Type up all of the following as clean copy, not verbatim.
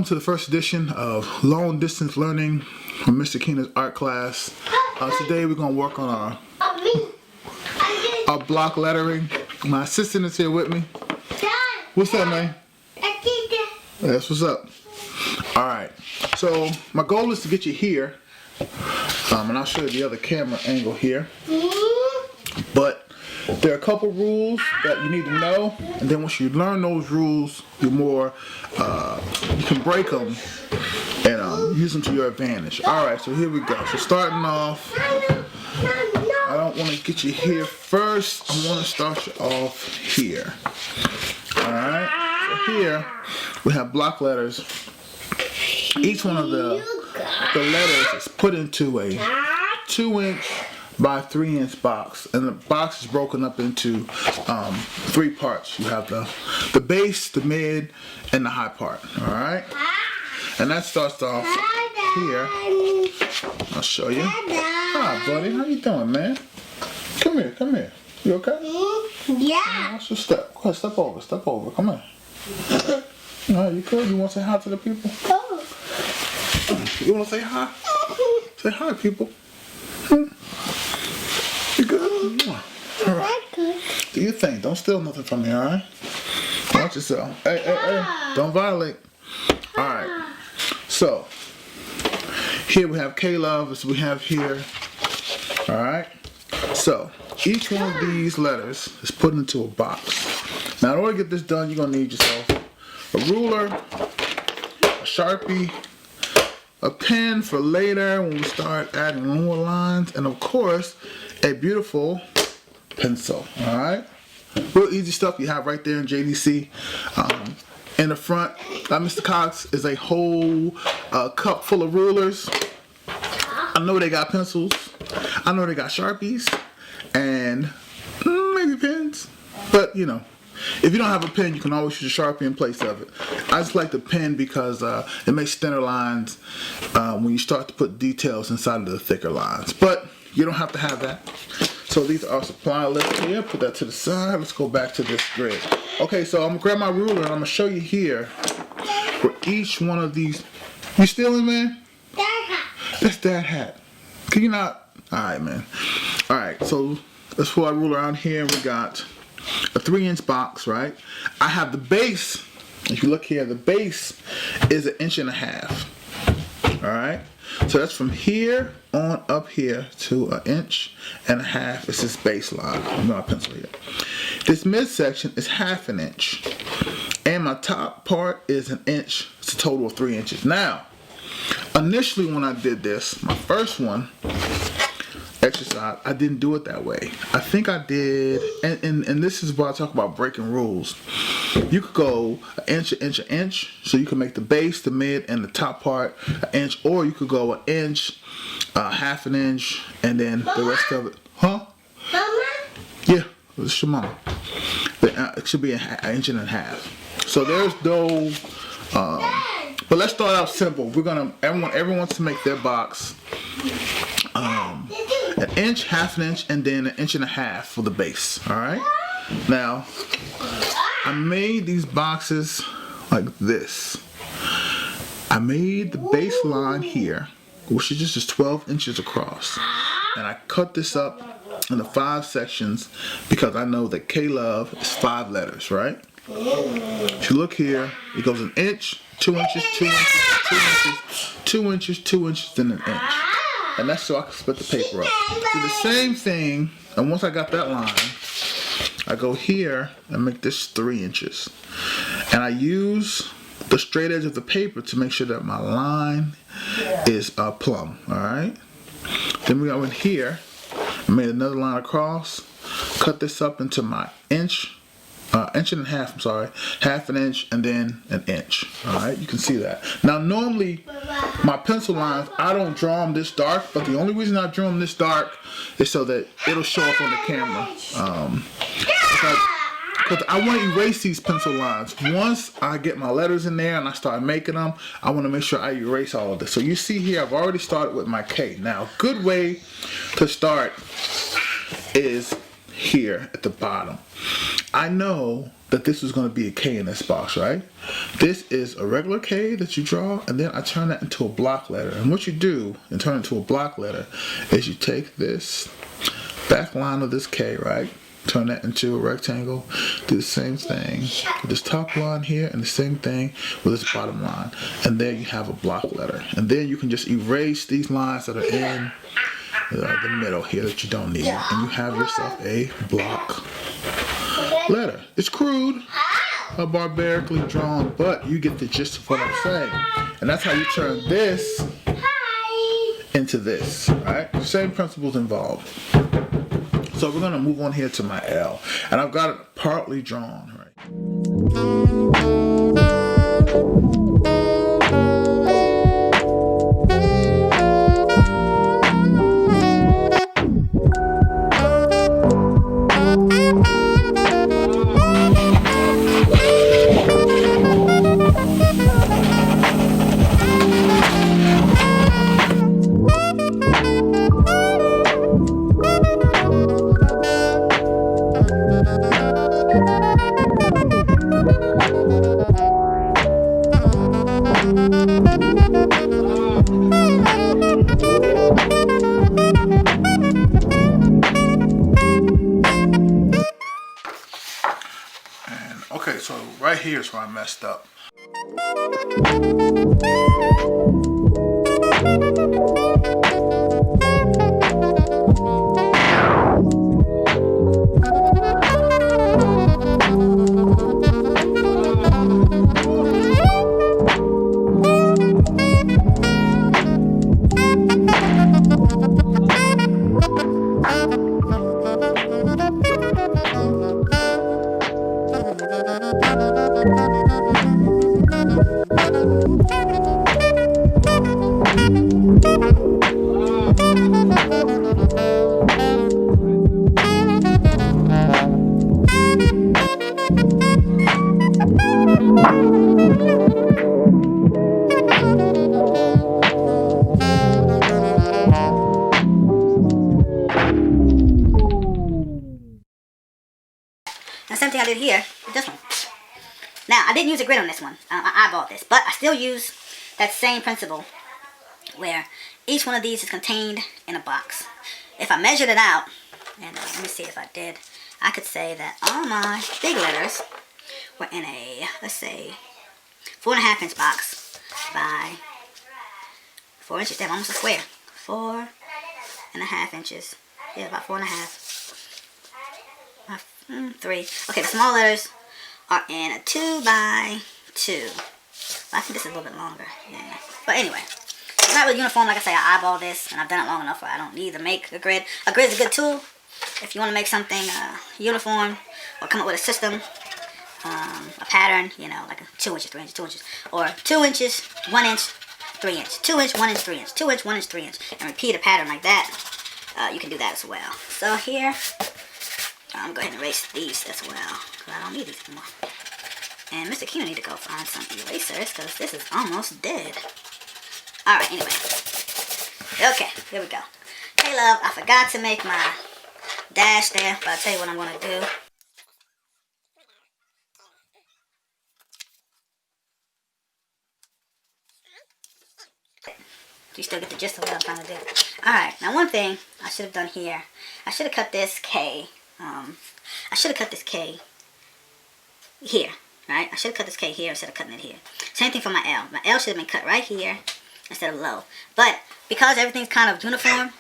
to the first edition of Long Distance Learning from Mr. Keena's art class. Today we're going to work on our block lettering. My assistant is here with me. What's up, man? That's what's up. Alright, so my goal is to get you here, and I'll show you the other camera angle here. But there are a couple rules that you need to know, and then once you learn those rules, you're more, you can break them and use them to your advantage. Alright, so here we go. So starting off, I don't want to get you here first. I want to start you off here. Alright, so here we have block letters. Each one of the letters is put into a 2-inch by 3-inch box, and the box is broken up into 3 parts. You have the base, the mid, and the high part. All right, and that starts off here. I'll show you. Hi, buddy. How you doing, man? Come here. Come here. You okay? Yeah. What's your step? Go ahead, step over. Step over. Come on. Okay. All right, you good? You want to say hi to the people? Oh. You want to say hi? Say hi, people. You good? All right. Do your thing. Don't steal nothing from me, all right? Watch yourself. Hey, hey, hey. Don't violate. All right. So, here we have K-Love, as we have here. All right. So, each one of these letters is put into a box. Now, in order to get this done, you're going to need yourself a ruler, a Sharpie, a pen for later when we start adding more lines, and of course, a beautiful pencil. Alright? Real easy stuff you have right there in JDC. In the front, Mr. Cox is a whole cup full of rulers. I know they got pencils. I know they got Sharpies. And maybe pens. But, you know, if you don't have a pen, you can always use a Sharpie in place of it. I just like the pen because it makes thinner lines when you start to put details inside of the thicker lines. But you don't have to have that. So these are our supply list here. Put that to the side. Let's go back to this grid. Okay, so I'm going to grab my ruler and I'm going to show you here where each one of these... You stealing, man? Dad hat. That's Dad hat. Can you not? Alright, man. Alright, so let's pull our ruler out here. We got a 3-inch box, right? I have the base. If you look here, the base is 1.5 inches. Alright? So that's from here on up here to 1.5 inches. It's this baseline. I'm going to pencil here. This midsection is 1/2 inch. And my top part is 1 inch. It's a total of 3 inches. Now, initially when I did this, my first one, exercise, I didn't do it that way. I think I did, and this is why I talk about breaking rules. You could go 1 inch, 1 inch, 1 inch, so you can make the base, the mid, and the top part 1 inch, or you could go 1 inch, 1/2 inch, and then the rest of it. Huh? Mama? Yeah, it's your mama. It should be 1.5 inches. So there's no. But let's start out simple. We're gonna everyone wants to make their box 1 inch, 1/2 inch, and then 1.5 inches for the base. All right. Now, I made these boxes like this. I made the baseline here, which is just 12 inches across, and I cut this up into 5 sections because I know that K-Love is 5 letters, right? If you look here, it goes 1 inch, 2 inches, 2 inches, 2 inches, 2 inches, 2 inches, then 1 inch. And that's so I can split the paper up. Do the same thing, and once I got that line, I go here and make this 3 inches. And I use the straight edge of the paper to make sure that my line is plumb, alright? Then we go in here, I made another line across, cut this up into my inch, 1.5 inches, I'm sorry, 1/2 inch, and then 1 inch. Alright, you can see that. Now normally, my pencil lines, I don't draw them this dark, but the only reason I draw them this dark is so that it'll show up on the camera. Because I want to erase these pencil lines. Once I get my letters in there and I start making them, I want to make sure I erase all of this. So you see here, I've already started with my K. Now, a good way to start is here at the bottom. I know that this was going to be a K in this box, right? This is a regular K that you draw, and then I turn that into a block letter. And what you do and turn it into a block letter is you take this back line of this K, right? Turn that into a rectangle. Do the same thing with this top line here, and the same thing with this bottom line. And there you have a block letter. And then you can just erase these lines that are in the middle here that you don't need, and you have yourself a block letter. It's crude, barbarically drawn, but you get the gist of what I'm saying. And that's how you turn this into this, right? Same principles involved. So we're gonna move on here to my L, and I've got it partly drawn, right? Okay, so right here is where I messed up. And the same thing I did here with this one. Now, I didn't use a grid on this one. I eyeballed this. But I still use that same principle where each one of these is contained in a box. If I measured it out, and let me see if I did, I could say that all my big letters were in a, let's say, 4.5 inch box by 4 inches. Damn, almost a square. 4.5 inches. Yeah, about 4.5. 3. Okay, the small letters are in a 2 by 2. I think this is a little bit longer. Yeah. But anyway, it's not really uniform. Like I say, I eyeball this, and I've done it long enough where I don't need to make a grid. A grid is a good tool if you want to make something uniform or come up with a system, a pattern, you know, like a 2 inches, 3 inches, 2 inches, or 2 inches, 1 inch, 3 inch, 2 inch, 1 inch, 3 inch, 2 inch, 1 inch, 3 inch, and repeat a pattern like that. You can do that as well. So here, I'm going to go ahead and erase these as well, because I don't need these anymore. And Mr. Keener need to go find some erasers, because this is almost dead. Alright, anyway. Okay, here we go. Hey, love, I forgot to make my dash there, but I'll tell you what I'm going to do. You still get the gist of what I'm trying to do. Alright, now one thing I should have done here, I should have cut this K. I should have cut this K here, right? I should have cut this K here instead of cutting it here. Same thing for my L. My L should have been cut right here instead of low. But because everything's kind of uniform,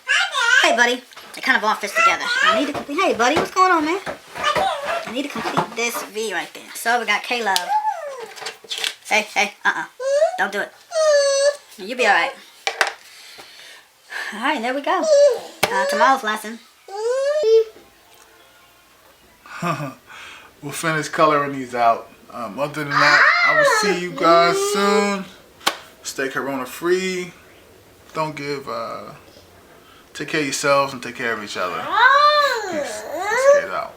hey buddy, it kind of all fits together. I need to complete, hey buddy, what's going on, man? I need to complete this V right there. So we got K Love. Hey, don't do it. You'll be alright. Alright, there we go. Tomorrow's lesson. We'll finish coloring these out. Other than that, I will see you guys soon. Stay corona free. Don't give, take care of yourselves and take care of each other. Peace. Let's get out.